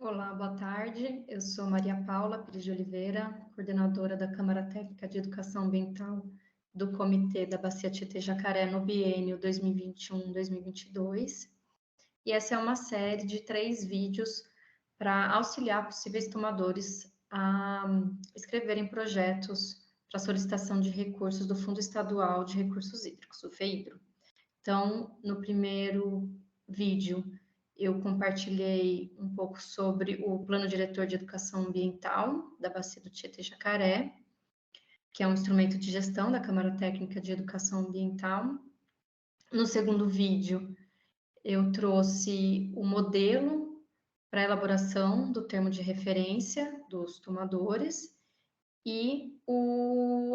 Olá, boa tarde. Eu sou Maria Paula Pires de Oliveira, coordenadora da Câmara Técnica de Educação Ambiental do Comitê da Bacia Tietê-Jacaré no biênio 2021-2022. E essa é uma série de 3 vídeos para auxiliar possíveis tomadores a escreverem projetos para solicitação de recursos do Fundo Estadual de Recursos Hídricos, o FEHIDRO. Então, no primeiro vídeo, eu compartilhei um pouco sobre o Plano Diretor de Educação Ambiental da Bacia do Tietê-Jacaré, que é um instrumento de gestão da Câmara Técnica de Educação Ambiental. No segundo vídeo, eu trouxe o modelo para a elaboração do termo de referência dos tomadores e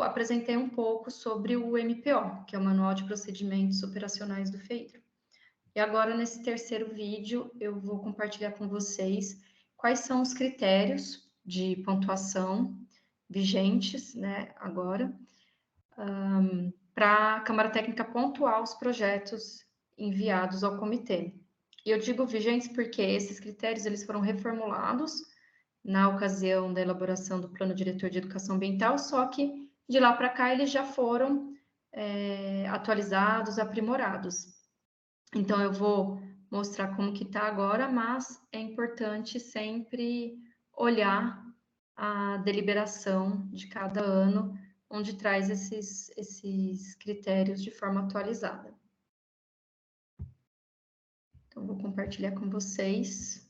apresentei um pouco sobre o MPO, que é o Manual de Procedimentos Operacionais do FEHIDRO. E agora, nesse terceiro vídeo, eu vou compartilhar com vocês quais são os critérios de pontuação vigentes, né, agora, para a Câmara Técnica pontuar os projetos enviados ao comitê. E eu digo vigentes porque esses critérios eles foram reformulados na ocasião da elaboração do Plano Diretor de Educação Ambiental, só que de lá para cá eles já foram atualizados, aprimorados. Então, eu vou mostrar como que está agora, mas é importante sempre olhar a deliberação de cada ano, onde traz esses critérios de forma atualizada. Então, vou compartilhar com vocês.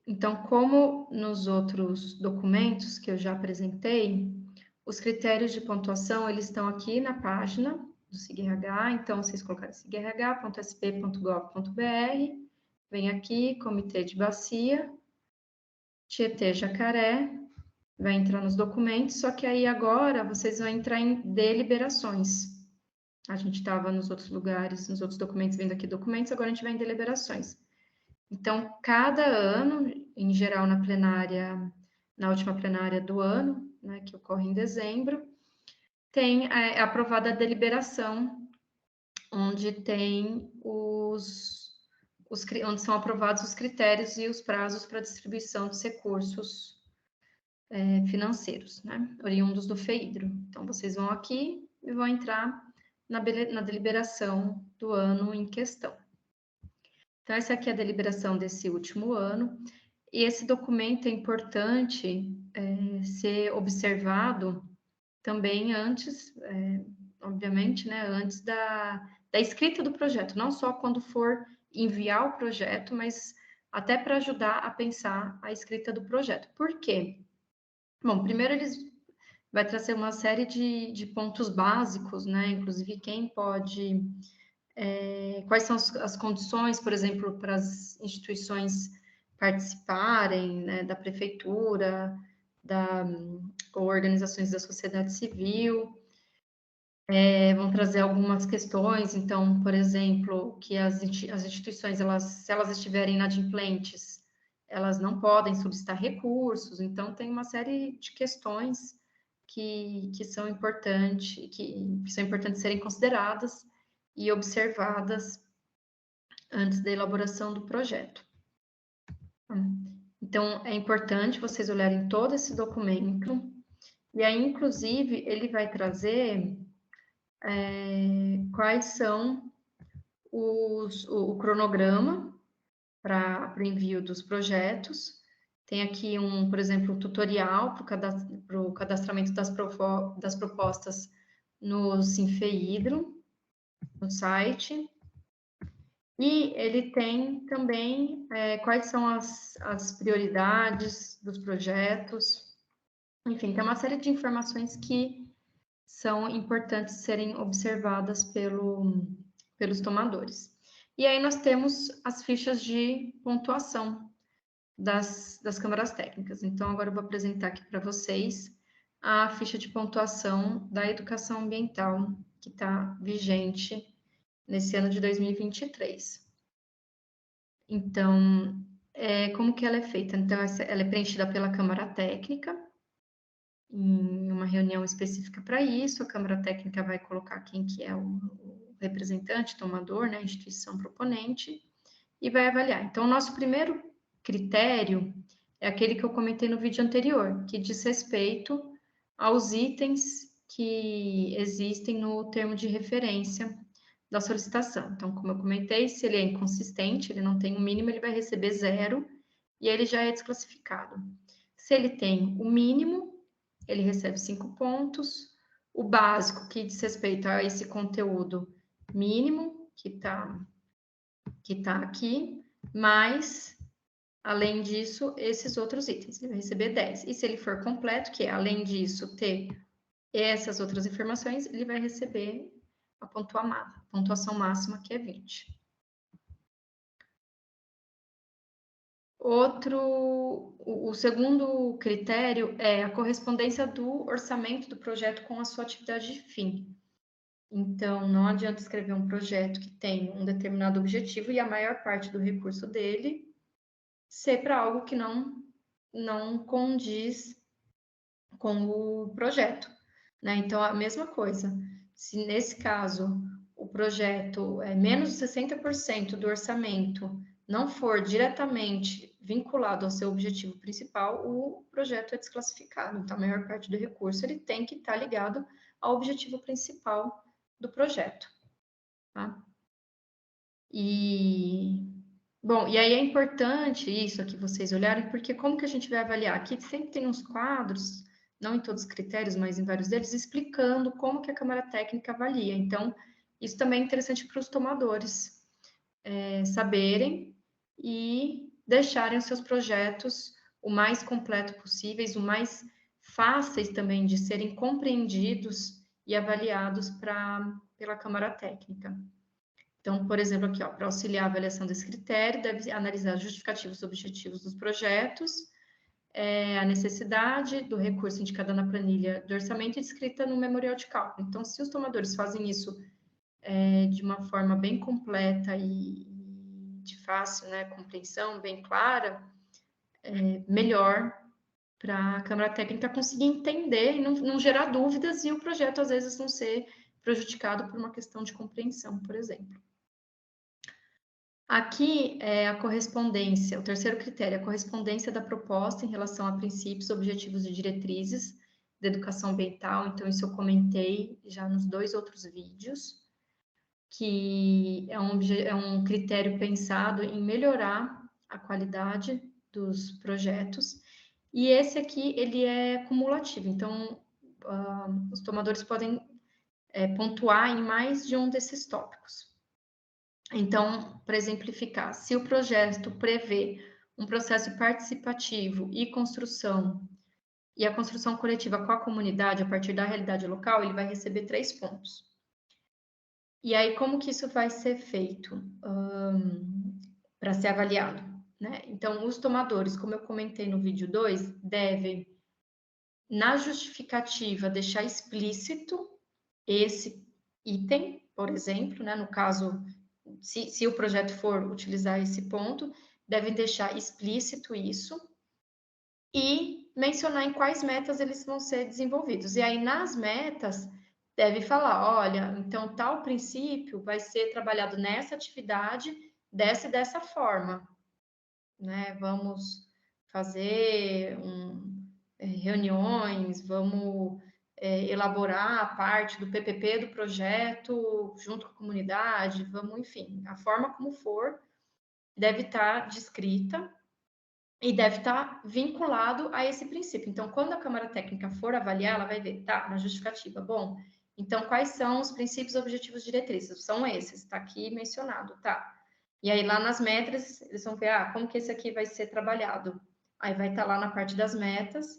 Então, como nos outros documentos que eu já apresentei, os critérios de pontuação, eles estão aqui na página do SIGRH, então, vocês colocarem sigrh.sp.gov.br, vem aqui, Comitê de Bacia, Tietê-Jacaré, vai entrar nos documentos, só que aí agora vocês vão entrar em deliberações. A gente estava nos outros lugares, nos outros documentos, vendo aqui documentos, agora a gente vai em deliberações. Então, cada ano, em geral na plenária, na última plenária do ano, né, que ocorre em dezembro, tem aprovada a deliberação, onde tem onde são aprovados os critérios e os prazos para distribuição dos recursos financeiros, né, oriundos do FEHIDRO. Então, vocês vão aqui e vão entrar na deliberação do ano em questão. Então, essa aqui é a deliberação desse último ano, e esse documento é importante ser observado também antes, obviamente, né, antes da escrita do projeto, não só quando for enviar o projeto, mas até para ajudar a pensar a escrita do projeto. Por quê? Bom, primeiro vai trazer uma série de pontos básicos, né, inclusive quem pode... quais são as condições, por exemplo, para as instituições participarem, né, da prefeitura, ou organizações da sociedade civil, vão trazer algumas questões, então, por exemplo, que as instituições, se elas estiverem inadimplentes, elas não podem solicitar recursos, então tem uma série de questões que são importantes serem consideradas e observadas antes da elaboração do projeto. Então, é importante vocês olharem todo esse documento, e aí, inclusive, ele vai trazer quais são o cronograma para o envio dos projetos. Tem aqui, por exemplo, um tutorial para o cadastramento das propostas no Sinfeidro, no site. E ele tem também quais são as prioridades dos projetos. Enfim, tem uma série de informações que são importantes serem observadas pelos tomadores. E aí nós temos as fichas de pontuação das câmaras técnicas. Então, agora eu vou apresentar aqui para vocês a ficha de pontuação da educação ambiental, que está vigente nesse ano de 2023. Então, como que ela é feita? Então, ela é preenchida pela Câmara Técnica, em uma reunião específica para isso. A Câmara Técnica vai colocar quem que é o representante, tomador, né, instituição proponente, e vai avaliar. Então, o nosso primeiro critério é aquele que eu comentei no vídeo anterior, que diz respeito aos itens que existem no termo de referência da solicitação. Então, como eu comentei, se ele é inconsistente, ele não tem o mínimo, ele vai receber 0 e ele já é desclassificado. Se ele tem o mínimo, ele recebe 5 pontos. O básico, que diz respeito a esse conteúdo mínimo, que tá aqui, mais, além disso, esses outros itens. Ele vai receber 10. E se ele for completo, que é, além disso, ter essas outras informações, ele vai receber a pontuação máxima, que é 20. O segundo critério é a correspondência do orçamento do projeto com a sua atividade de fim. Então, não adianta escrever um projeto que tem um determinado objetivo e a maior parte do recurso dele ser para algo que não condiz com o projeto, né? Então, a mesma coisa. Se nesse caso o projeto é menos de 60% do orçamento não for diretamente vinculado ao seu objetivo principal, o projeto é desclassificado. Então, a maior parte do recurso ele tem que estar ligado ao objetivo principal do projeto, tá? Bom, e aí é importante isso aqui vocês olharem, porque como que a gente vai avaliar? Aqui sempre tem uns quadros, não em todos os critérios, mas em vários deles, explicando como que a Câmara Técnica avalia. Então, isso também é interessante para os tomadores saberem e deixarem os seus projetos o mais completo possíveis, o mais fáceis também de serem compreendidos e avaliados pela Câmara Técnica. Então, por exemplo, aqui, para auxiliar a avaliação desse critério, deve analisar justificativos objetivos dos projetos, a necessidade do recurso indicado na planilha do orçamento e descrita no memorial de cálculo. Então, se os tomadores fazem isso de uma forma bem completa e de fácil, né, compreensão, bem clara, melhor para a Câmara Técnica conseguir entender e não gerar dúvidas e o projeto, às vezes, não ser prejudicado por uma questão de compreensão, por exemplo. Aqui é a correspondência, o terceiro critério, a correspondência da proposta em relação a princípios, objetivos e diretrizes da educação ambiental. Então, isso eu comentei já nos 2 outros vídeos, que é um critério pensado em melhorar a qualidade dos projetos. E esse aqui, ele é cumulativo. Então, os tomadores podem pontuar em mais de um desses tópicos. Então, para exemplificar, se o projeto prevê um processo participativo e a construção coletiva com a comunidade a partir da realidade local, ele vai receber 3 pontos. E aí, como que isso vai ser feito para ser avaliado, né? Então, os tomadores, como eu comentei no vídeo 2, devem, na justificativa, deixar explícito esse item, por exemplo, né? No caso, se o projeto for utilizar esse ponto, devem deixar explícito isso e mencionar em quais metas eles vão ser desenvolvidos. E aí, nas metas, deve falar, olha, então tal princípio vai ser trabalhado nessa atividade, dessa e dessa forma, né? Vamos fazer reuniões, vamos elaborar a parte do PPP do projeto junto com a comunidade, vamos, enfim, a forma como for, deve estar descrita e deve estar vinculado a esse princípio. Então, quando a Câmara Técnica for avaliar, ela vai ver, tá, na justificativa, bom, então quais são os princípios, objetivos, diretrizes? São esses, está aqui mencionado, tá. E aí, lá nas metas, eles vão ver, como que esse aqui vai ser trabalhado? Aí vai estar lá na parte das metas,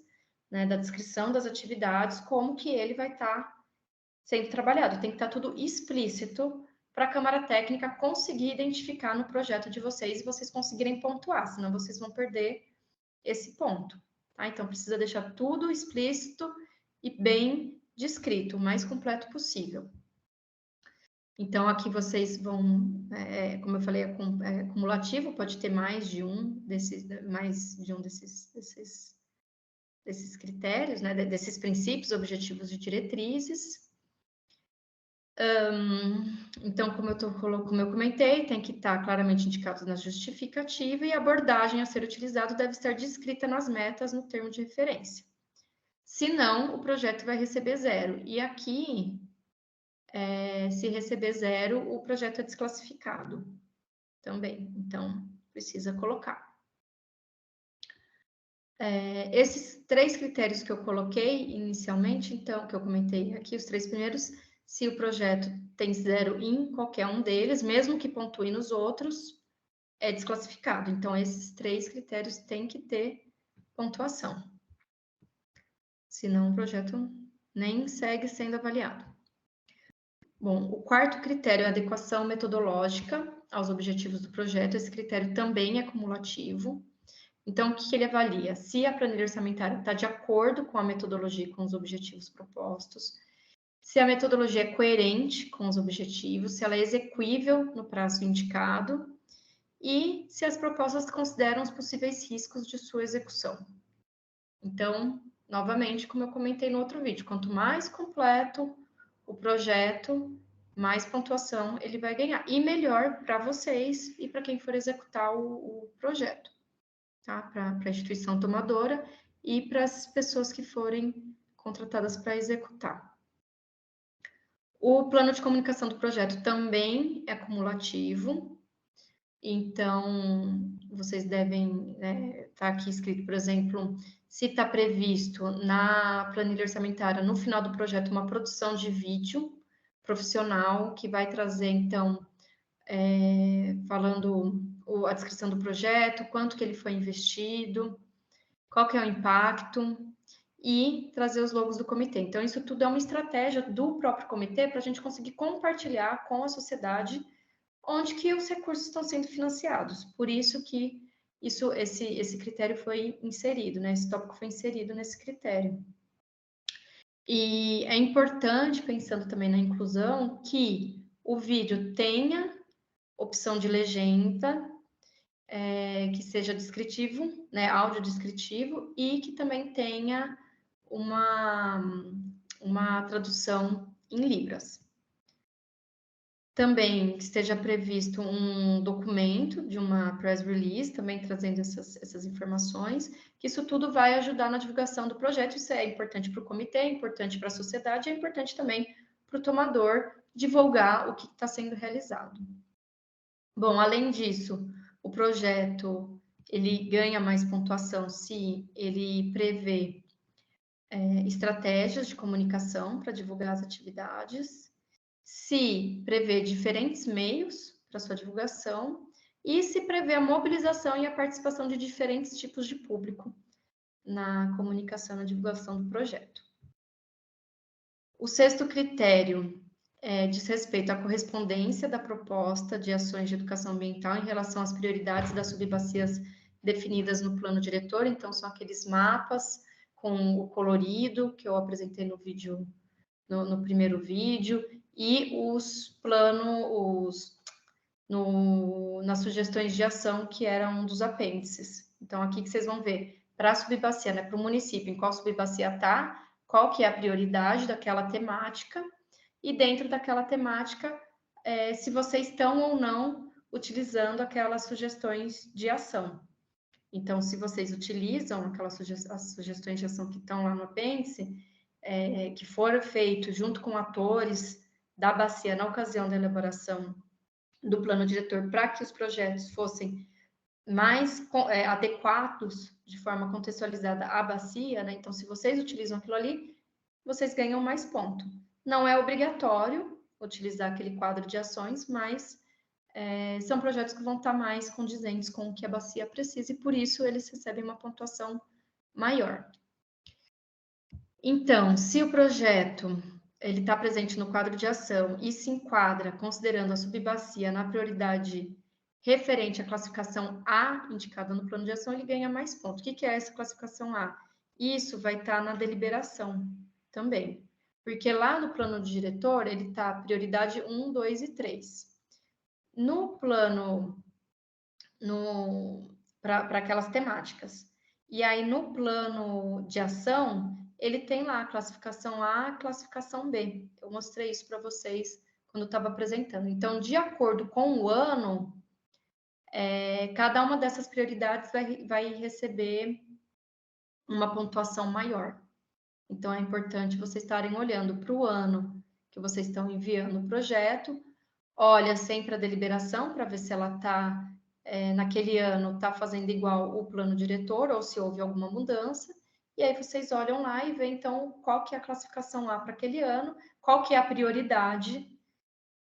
né, da descrição das atividades, como que ele vai estar sendo trabalhado. Tem que estar tudo explícito para a Câmara Técnica conseguir identificar no projeto de vocês e vocês conseguirem pontuar, senão vocês vão perder esse ponto, tá? Então, precisa deixar tudo explícito e bem descrito, o mais completo possível. Então, aqui vocês vão, como eu falei, é cumulativo, pode ter mais de um desses critérios, né, desses princípios, objetivos e diretrizes. Então, como eu comentei, tem que estar claramente indicado na justificativa e a abordagem a ser utilizada deve estar descrita nas metas no termo de referência. Se não, o projeto vai receber 0. E aqui, se receber 0, o projeto é desclassificado também. Então, precisa colocar. Esses 3 critérios que eu coloquei inicialmente, então, que eu comentei aqui, os 3 primeiros, se o projeto tem 0 em qualquer um deles, mesmo que pontue nos outros, é desclassificado. Então, esses 3 critérios têm que ter pontuação. Senão, o projeto nem segue sendo avaliado. Bom, o 4º critério é a adequação metodológica aos objetivos do projeto. Esse critério também é cumulativo. Então, o que ele avalia? Se a planilha orçamentária está de acordo com a metodologia e com os objetivos propostos, se a metodologia é coerente com os objetivos, se ela é execuível no prazo indicado e se as propostas consideram os possíveis riscos de sua execução. Então, novamente, como eu comentei no outro vídeo, quanto mais completo o projeto, mais pontuação ele vai ganhar. E melhor para vocês e para quem for executar o projeto. Tá? Para a instituição tomadora e para as pessoas que forem contratadas para executar. O plano de comunicação do projeto também é cumulativo, então vocês devem tá aqui escrito, por exemplo, se está previsto na planilha orçamentária, no final do projeto, uma produção de vídeo profissional que vai trazer, então, falando a descrição do projeto, quanto que ele foi investido, qual que é o impacto e trazer os logos do comitê. Então, isso tudo é uma estratégia do próprio comitê para a gente conseguir compartilhar com a sociedade onde que os recursos estão sendo financiados. Por isso que esse critério foi inserido, né? Esse tópico foi inserido nesse critério. E é importante, pensando também na inclusão, que o vídeo tenha opção de legenda, que seja descritivo, né, áudio descritivo, e que também tenha uma tradução em libras. Também esteja previsto um documento de uma press release, também trazendo essas informações, que isso tudo vai ajudar na divulgação do projeto. Isso é importante para o comitê, é importante para a sociedade, é importante também para o tomador divulgar o que está sendo realizado. Bom, além disso, o projeto ele ganha mais pontuação se ele prevê estratégias de comunicação para divulgar as atividades, se prevê diferentes meios para sua divulgação e se prevê a mobilização e a participação de diferentes tipos de público na comunicação, na divulgação do projeto. O 6º critério diz respeito à correspondência da proposta de ações de educação ambiental em relação às prioridades das subbacias definidas no plano diretor. Então, são aqueles mapas com o colorido que eu apresentei no vídeo, no primeiro vídeo, e os planos, nas sugestões de ação, que era um dos apêndices. Então, aqui que vocês vão ver, para a subbacia, né, para o município, em qual subbacia está, qual que é a prioridade daquela temática, e dentro daquela temática, se vocês estão ou não utilizando aquelas sugestões de ação. Então, se vocês utilizam as sugestões de ação que estão lá no apêndice, que foram feitos junto com atores da bacia na ocasião da elaboração do plano diretor para que os projetos fossem mais adequados de forma contextualizada à bacia, né? Então, se vocês utilizam aquilo ali, vocês ganham mais ponto. Não é obrigatório utilizar aquele quadro de ações, mas são projetos que vão estar mais condizentes com o que a bacia precisa e por isso eles recebem uma pontuação maior. Então, se o projeto ele está presente no quadro de ação e se enquadra considerando a subbacia na prioridade referente à classificação A indicada no plano de ação, ele ganha mais pontos. O que é essa classificação A? Isso vai estar na deliberação também, porque lá no plano de diretor ele está prioridade 1, 2 e 3. No plano, para aquelas temáticas. E aí, no plano de ação, ele tem lá a classificação A, a classificação B. Eu mostrei isso para vocês quando estava apresentando. Então, de acordo com o ano, cada uma dessas prioridades vai receber uma pontuação maior. Então, é importante vocês estarem olhando para o ano que vocês estão enviando o projeto, olha sempre a deliberação para ver se ela está, naquele ano, está fazendo igual o plano diretor ou se houve alguma mudança. E aí vocês olham lá e veem, então, qual que é a classificação A para aquele ano, qual que é a prioridade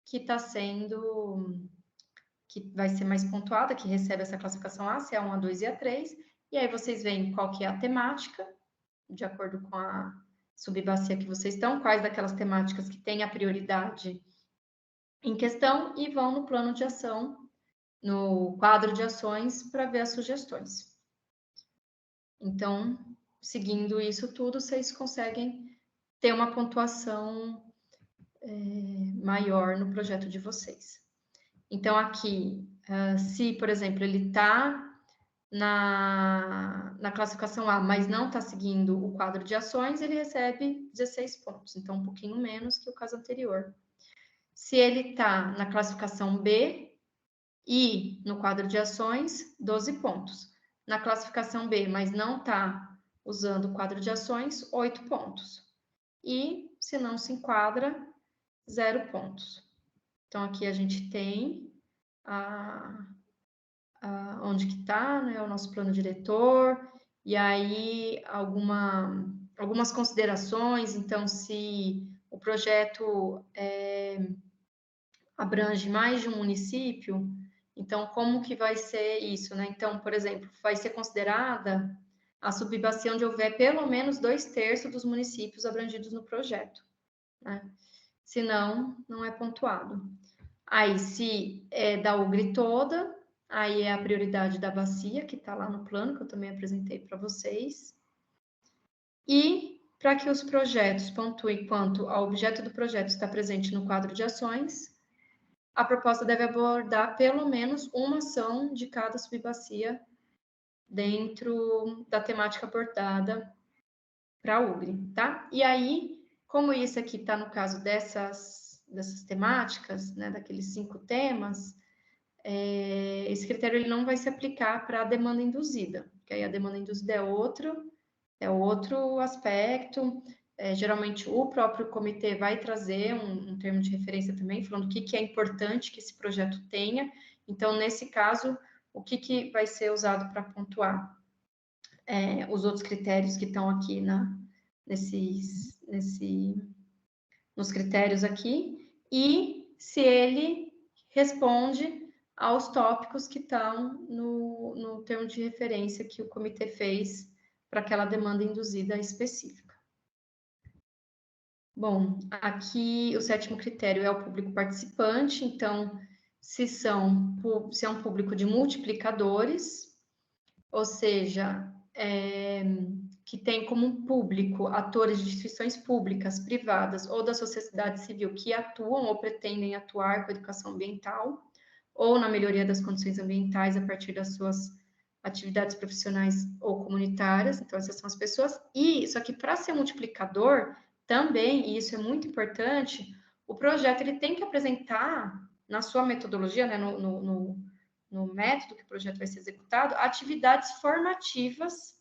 que está sendo, que vai ser mais pontuada, que recebe essa classificação A, se é a 1, a 2 e a 3. E aí vocês veem qual que é a temática, de acordo com a subbacia que vocês estão, quais daquelas temáticas que têm a prioridade em questão, e vão no plano de ação, no quadro de ações, para ver as sugestões. Então, seguindo isso tudo, vocês conseguem ter uma pontuação maior no projeto de vocês. Então, aqui, se, por exemplo, ele está na classificação A, mas não está seguindo o quadro de ações, ele recebe 16 pontos, então um pouquinho menos que o caso anterior. Se ele está na classificação B e no quadro de ações, 12 pontos. Na classificação B, mas não está usando o quadro de ações, 8 pontos. E, se não se enquadra, 0 pontos. Então, aqui a gente tem onde que está, né, o nosso plano diretor, e aí algumas considerações. Então, se o projeto abrange mais de um município, então como que vai ser isso, né? Então, por exemplo, vai ser considerada a subbacia onde houver pelo menos 2/3 dos municípios abrangidos no projeto, né? Senão, não é pontuado. Aí, se é da UGRI toda, aí é a prioridade da bacia, que está lá no plano, que eu também apresentei para vocês. E, para que os projetos pontuem quanto ao objeto do projeto está presente no quadro de ações, a proposta deve abordar pelo menos uma ação de cada subbacia dentro da temática abordada para a UGRI, tá? E aí, como isso aqui está no caso dessas temáticas, né, daqueles 5 temas, esse critério ele não vai se aplicar para a demanda induzida, porque aí a demanda induzida é outro aspecto. Geralmente o próprio comitê vai trazer um termo de referência também, falando o que é importante que esse projeto tenha. Então, nesse caso, o que vai ser usado para pontuar? Os outros critérios que estão aqui nos critérios aqui, e se ele responde aos tópicos que estão no termo de referência que o comitê fez para aquela demanda induzida específica. Bom, aqui o 7º critério é o público participante. Então, se é um público de multiplicadores, ou seja, que tem como público atores de instituições públicas, privadas ou da sociedade civil que atuam ou pretendem atuar com a educação ambiental ou na melhoria das condições ambientais a partir das suas atividades profissionais ou comunitárias. Então, essas são as pessoas. E isso aqui, para ser multiplicador, também, e isso é muito importante, o projeto ele tem que apresentar, na sua metodologia, né, no método que o projeto vai ser executado, atividades formativas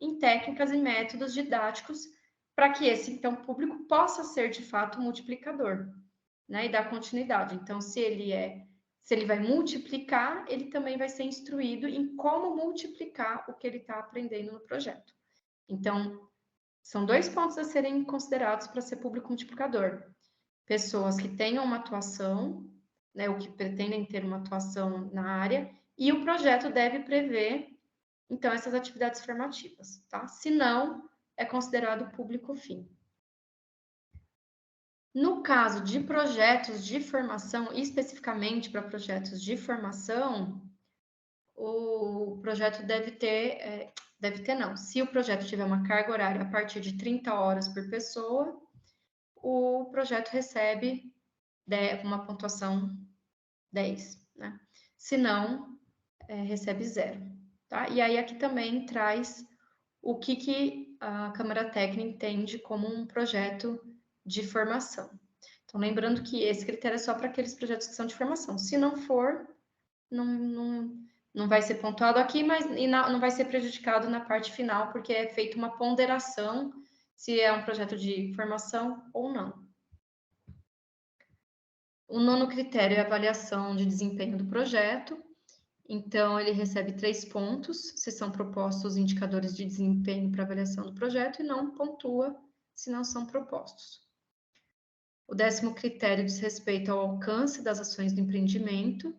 em técnicas e métodos didáticos para que esse, então, público possa ser, de fato, multiplicador, né, e dar continuidade. Então, se ele vai multiplicar, ele também vai ser instruído em como multiplicar o que ele está aprendendo no projeto. Então, são 2 pontos a serem considerados para ser público multiplicador. Pessoas que tenham uma atuação, né, ou que pretendem ter uma atuação na área, e o projeto deve prever, então, essas atividades formativas, tá? Se não, é considerado público-fim. No caso de projetos de formação, especificamente para projetos de formação, o projeto se o projeto tiver uma carga horária a partir de 30 horas por pessoa, o projeto recebe uma pontuação 10, né? Se não, recebe 0, tá? E aí aqui também traz o que a Câmara Técnica entende como um projeto de formação. Então, lembrando que esse critério é só para aqueles projetos que são de formação. Se não for, não vai ser pontuado aqui, mas não vai ser prejudicado na parte final, porque é feita uma ponderação se é um projeto de formação ou não. O nono critério é a avaliação de desempenho do projeto. Então, ele recebe 3 pontos se são propostos indicadores de desempenho para avaliação do projeto e não pontua se não são propostos. O 10º critério diz respeito ao alcance das ações do empreendimento.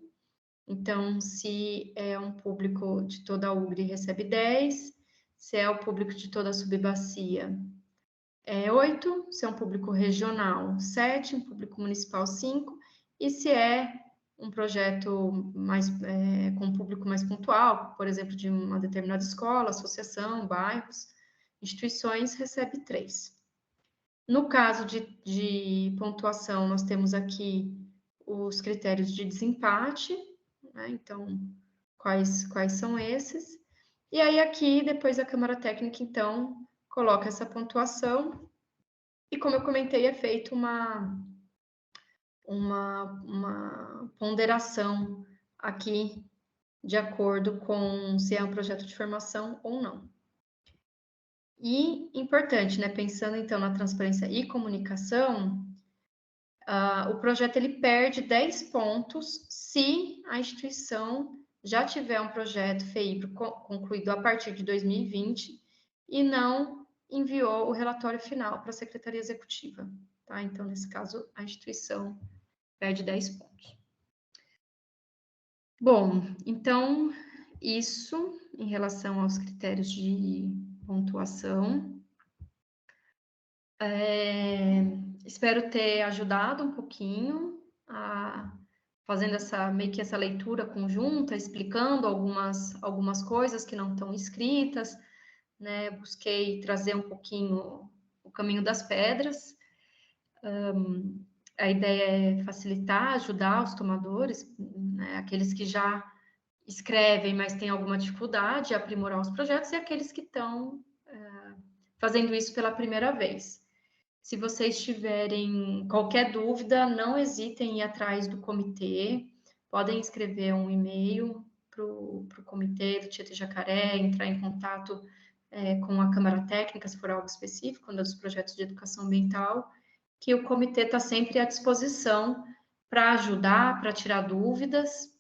Então, se é um público de toda a UGRE, recebe 10. Se é o público de toda a subbacia, é 8. Se é um público regional, 7. Um público municipal, 5. E se é um projeto com um público mais pontual, por exemplo, de uma determinada escola, associação, bairros, instituições, recebe 3. No caso de pontuação, nós temos aqui os critérios de desempate, né? Então, quais são esses? E aí, aqui, depois a Câmara Técnica, então, coloca essa pontuação, e como eu comentei, é feita uma ponderação aqui, de acordo com se é um projeto de formação ou não. E, importante, né, pensando, então, na transparência e comunicação, o projeto ele perde 10 pontos se a instituição já tiver um projeto FEIBRO concluído a partir de 2020 e não enviou o relatório final para a Secretaria Executiva, tá? Então, nesse caso, a instituição perde 10 pontos. Bom, então, isso em relação aos critérios de pontuação. Espero ter ajudado um pouquinho fazendo meio que essa leitura conjunta, explicando algumas coisas que não estão escritas, né? Busquei trazer um pouquinho o caminho das pedras. A ideia é facilitar, ajudar os tomadores, né? Aqueles que já escrevem, mas têm alguma dificuldade, aprimorar os projetos, e aqueles que estão fazendo isso pela primeira vez. Se vocês tiverem qualquer dúvida, não hesitem em ir atrás do comitê, podem escrever um e-mail para o comitê do Tietê Jacaré, entrar em contato com a Câmara Técnica, se for algo específico, quando é dos projetos de educação ambiental, que o comitê está sempre à disposição para ajudar, para tirar dúvidas,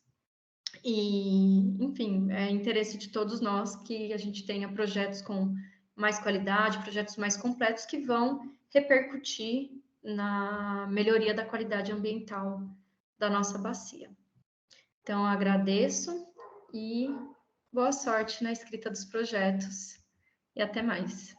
e, enfim, é interesse de todos nós que a gente tenha projetos com mais qualidade, projetos mais completos que vão repercutir na melhoria da qualidade ambiental da nossa bacia. Então, agradeço e boa sorte na escrita dos projetos. E até mais.